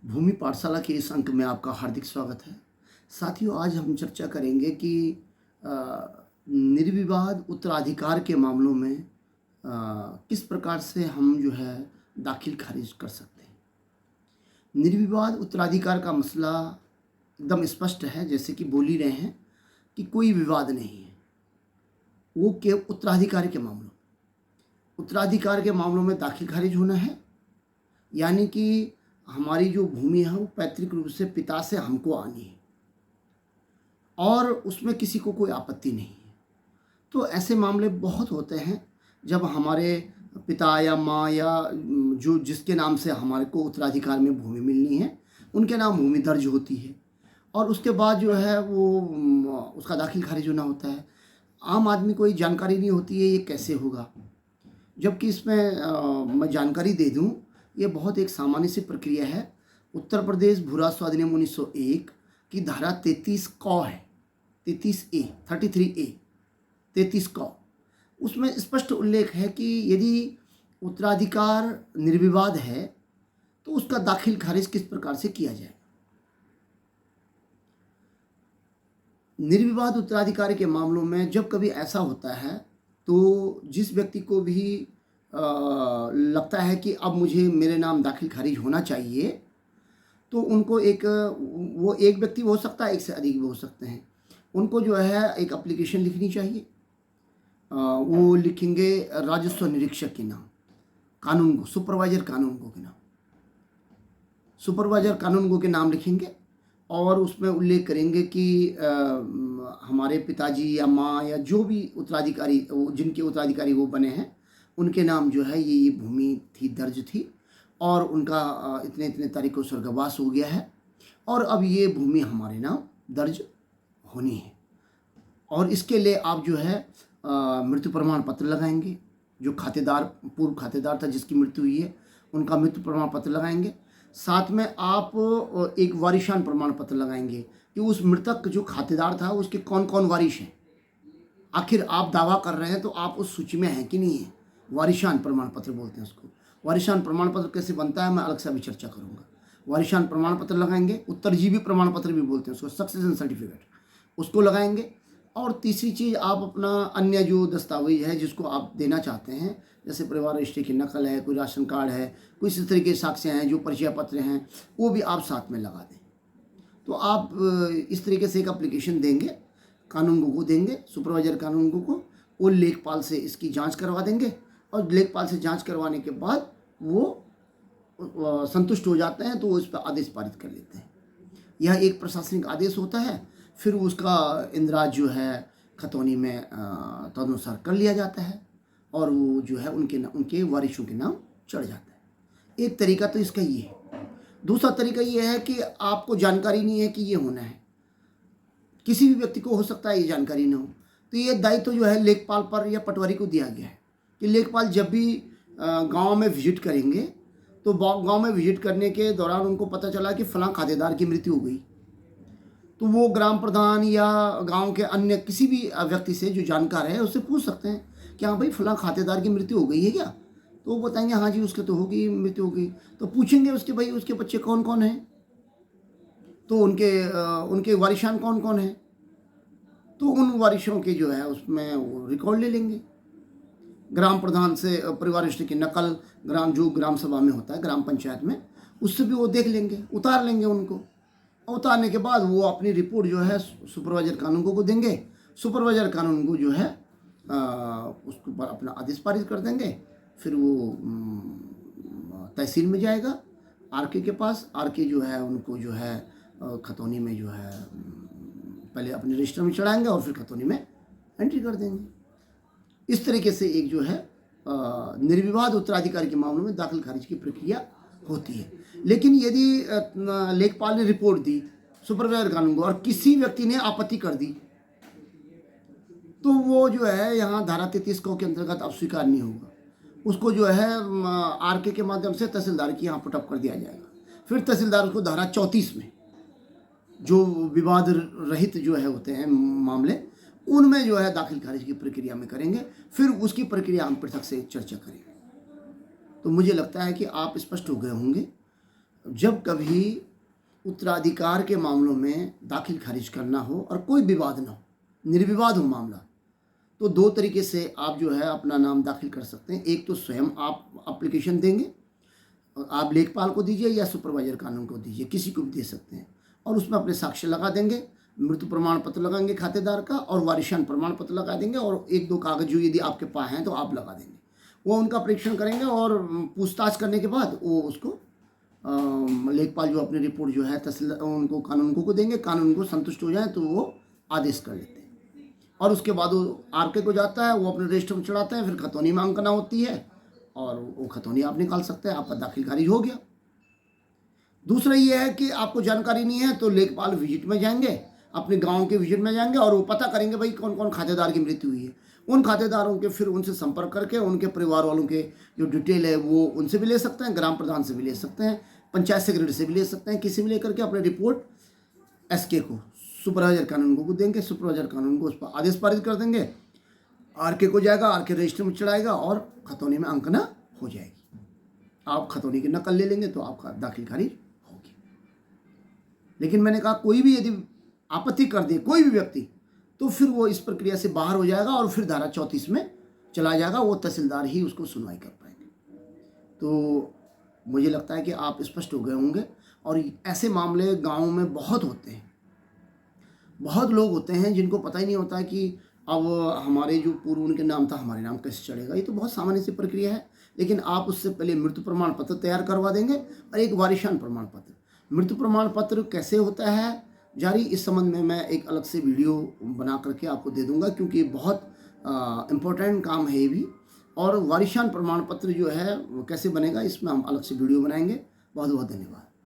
भूमि पाठशाला के इस अंक में आपका हार्दिक स्वागत है। साथियों, आज हम चर्चा करेंगे कि अ, निर्विवाद उत्तराधिकार के मामलों में किस प्रकार से हम जो है दाखिल खारिज कर सकते हैं। निर्विवाद उत्तराधिकार का मसला एकदम स्पष्ट है, जैसे कि बोल ही रहे हैं कि कोई विवाद नहीं है। वो के उत्तराधिकार के मामलों उत्तराधिकार के मामलों में दाखिल खारिज होना है, यानी कि हमारी जो भूमि है वो पैतृक रूप से पिता से हमको आनी है और उसमें किसी को कोई आपत्ति नहीं है। तो ऐसे मामले बहुत होते हैं जब हमारे पिता या माँ या जो जिसके नाम से हमारे को उत्तराधिकार में भूमि मिलनी है उनके नाम भूमि दर्ज होती है और उसके बाद जो है वो उसका दाखिल खारिज होना होता है। आम आदमी को ये जानकारी नहीं होती है ये कैसे होगा, जबकि इसमें मैं जानकारी दे दूं, ये बहुत एक सामान्य सी प्रक्रिया है। उत्तर प्रदेश भू राजस्व अधिनियम 1901 की धारा 33 क है, 33A 33A 33 क, उसमें स्पष्ट उल्लेख है कि यदि उत्तराधिकार निर्विवाद है तो उसका दाखिल खारिज किस प्रकार से किया जाए। निर्विवाद उत्तराधिकार के मामलों में जब कभी ऐसा होता है तो जिस व्यक्ति को भी लगता है कि अब मुझे मेरे नाम दाखिल खारिज होना चाहिए, तो उनको वो एक व्यक्ति हो सकता है, एक से अधिक भी हो सकते हैं। उनको जो है एक एप्लीकेशन लिखनी चाहिए। वो लिखेंगे राजस्व निरीक्षक के नाम, कानून गो सुपरवाइजर कानून गो के नाम, सुपरवाइजर कानून गो के नाम लिखेंगे और उसमें उल्लेख करेंगे कि हमारे पिताजी या माँ या जो भी उत्तराधिकारी जिनके उत्तराधिकारी वो बने हैं उनके नाम जो है ये भूमि थी, दर्ज थी और उनका इतने इतने तारीख को स्वर्गवास हो गया है और अब ये भूमि हमारे नाम दर्ज होनी है। और इसके लिए आप जो है मृत्यु प्रमाण पत्र लगाएंगे। जो खातेदार पूर्व खातेदार था जिसकी मृत्यु हुई है उनका मृत्यु प्रमाण पत्र लगाएंगे। साथ में आप एक वारिशान प्रमाण पत्र लगाएंगे कि उस मृतक जो खातेदार था उसके कौन कौन वारिश हैं। आखिर आप दावा कर रहे हैं तो आप उस सूची में हैं कि नहीं है। वारिशान प्रमाण पत्र बोलते हैं उसको। वारिशान प्रमाण पत्र कैसे बनता है मैं अलग से अभी चर्चा करूंगा। वारिशान प्रमाण पत्र लगाएंगे। उत्तरजीवी प्रमाण पत्र भी बोलते हैं उसको, सक्सेशन सर्टिफिकेट, उसको लगाएंगे। और तीसरी चीज़, आप अपना अन्य जो दस्तावेज है जिसको आप देना चाहते हैं, जैसे परिवार रजिस्ट्री की नकल है, कोई राशन कार्ड है, कोई इस तरीके के साक्ष्य हैं, जो परिचय पत्र हैं, वो भी आप साथ में लगा दें। तो आप इस तरीके से एक एप्लीकेशन देंगे, कानून गो को देंगे, सुपरवाइजर कानून गो को, वो लेखपाल से इसकी जांच करवा देंगे और लेखपाल से जांच करवाने के बाद वो संतुष्ट हो जाते हैं तो वो इस पर आदेश पारित कर लेते हैं। यह एक प्रशासनिक आदेश होता है। फिर उसका इंदिराज जो है खतौनी में तदनुसार कर लिया जाता है और वो जो है उनके वारिशों के नाम चढ़ जाता है। एक तरीका तो इसका ये है। दूसरा तरीका ये है कि आपको जानकारी नहीं है कि ये होना है। किसी भी व्यक्ति को हो सकता है ये जानकारी ना हो, तो ये दायित्व जो है लेखपाल पर या पटवारी को दिया गया है कि लेखपाल जब भी गांव में विजिट करेंगे तो गांव में विजिट करने के दौरान उनको पता चला कि फलां खातेदार की मृत्यु हो गई, तो वो ग्राम प्रधान या गांव के अन्य किसी भी व्यक्ति से जो जानकार है उससे पूछ सकते हैं कि हाँ भाई फलां खातेदार की मृत्यु हो गई है क्या। तो वो बताएंगे हाँ जी उसके तो होगी, मृत्यु हो गई। तो पूछेंगे उसके भाई उसके बच्चे कौन कौन हैं, तो उनके वारिशान कौन कौन हैं, तो उन वारिशों के जो है उसमें वो रिकॉर्ड ले लेंगे। ग्राम प्रधान से परिवार रजिस्ट्री की नकल जो ग्राम सभा में होता है, ग्राम पंचायत में, उससे भी वो देख लेंगे, उतार लेंगे उनको। उतारने के बाद वो अपनी रिपोर्ट जो है सुपरवाइजर कानून को देंगे। सुपरवाइजर कानून को जो है उसके ऊपर अपना आदेश पारित कर देंगे। फिर वो तहसील में जाएगा, आरके के पास। आरके जो है उनको जो है खतौनी में जो है पहले अपने रजिस्टर में चढ़ाएंगे और फिर खतौनी में एंट्री कर देंगे। इस तरीके से एक जो है निर्विवाद उत्तराधिकार के मामलों में दाखिल खारिज की प्रक्रिया होती है। लेकिन यदि लेखपाल ने रिपोर्ट दी सुपरवाइजर कानून को और किसी व्यक्ति ने आपत्ति कर दी, तो वो जो है यहाँ धारा 33 क के अंतर्गत अब स्वीकार नहीं होगा। उसको जो है आरके के माध्यम से तहसीलदार की यहाँ पुटअप कर दिया जाएगा। फिर तहसीलदार उसको धारा 34 में जो विवाद रहित जो है होते हैं मामले, उनमें जो है दाखिल खारिज की प्रक्रिया में करेंगे। फिर उसकी प्रक्रिया हम पृथक से चर्चा करेंगे। तो मुझे लगता है कि आप स्पष्ट हो गए होंगे जब कभी उत्तराधिकार के मामलों में दाखिल खारिज करना हो और कोई विवाद ना हो, निर्विवाद हो मामला, तो दो तरीके से आप जो है अपना नाम दाखिल कर सकते हैं। एक तो स्वयं आप एप्लीकेशन देंगे, आप लेखपाल को दीजिए या सुपरवाइजर कानून को दीजिए, किसी को भी दे सकते हैं, और उसमें अपने साक्ष्य लगा देंगे, मृत्यु प्रमाण पत्र लगाएंगे खातेदार का, और वारिशान प्रमाण पत्र लगा देंगे, और एक दो कागज जो यदि आपके पास हैं तो आप लगा देंगे। वो उनका परीक्षण करेंगे और पूछताछ करने के बाद वो उसको लेखपाल जो अपनी रिपोर्ट जो है तहसील उनको कानूनगो को देंगे। कानून को संतुष्ट हो जाए तो वो आदेश कर लेते हैं, और उसके बाद वो आरके को जाता है, वो अपने रजिस्टर में चढ़ाते हैं, फिर खतौनी में अंकना होती है और वो खतौनी आप निकाल सकते हैं, आपका दाखिल खारिज हो गया। दूसरा ये है कि आपको जानकारी नहीं है तो लेखपाल विजिट में जाएंगे, अपने गांव के विजिट में जाएंगे, और वो पता करेंगे भाई कौन कौन खातेदार की मृत्यु हुई है। उन खातेदारों के फिर उनसे संपर्क करके उनके परिवार वालों के जो डिटेल है वो उनसे भी ले सकते हैं, ग्राम प्रधान से भी ले सकते हैं, पंचायत सेक्रेटरी से भी ले सकते हैं, किसी भी लेकर के अपने रिपोर्ट एसके को, सुपरवाइजर कानून को देंगे। सुपरवाइजर कानून को उस पर आदेश पारित कर देंगे, आरके को जाएगा, आरके रजिस्टर में चढ़ाएगा और खतौनी में अंकना हो जाएगी। आप खतौनी की नकल ले लेंगे तो आपका दाखिल खारिज होगी। लेकिन मैंने कहा कोई भी यदि आपत्ति कर दे कोई भी व्यक्ति, तो फिर वो इस प्रक्रिया से बाहर हो जाएगा और फिर धारा 34 में चला जाएगा, वो तहसीलदार ही उसको सुनवाई कर पाएंगे। तो मुझे लगता है कि आप स्पष्ट हो गए होंगे, और ऐसे मामले गाँव में बहुत होते हैं। बहुत लोग होते हैं जिनको पता ही नहीं होता है कि अब हमारे जो पूर्व उनके नाम था हमारे नाम कैसे चढ़ेगा। ये तो बहुत सामान्य सी प्रक्रिया है, लेकिन आप उससे पहले मृत्यु प्रमाण पत्र तैयार करवा देंगे और एक वारिशान प्रमाण पत्र। मृत्यु प्रमाण पत्र कैसे होता है जारी, इस संबंध में मैं एक अलग से वीडियो बना करके आपको दे दूंगा, क्योंकि बहुत इम्पोर्टेंट काम है ये भी। और वारिशान प्रमाण पत्र जो है वो कैसे बनेगा, इसमें हम अलग से वीडियो बनाएंगे। बहुत बहुत धन्यवाद।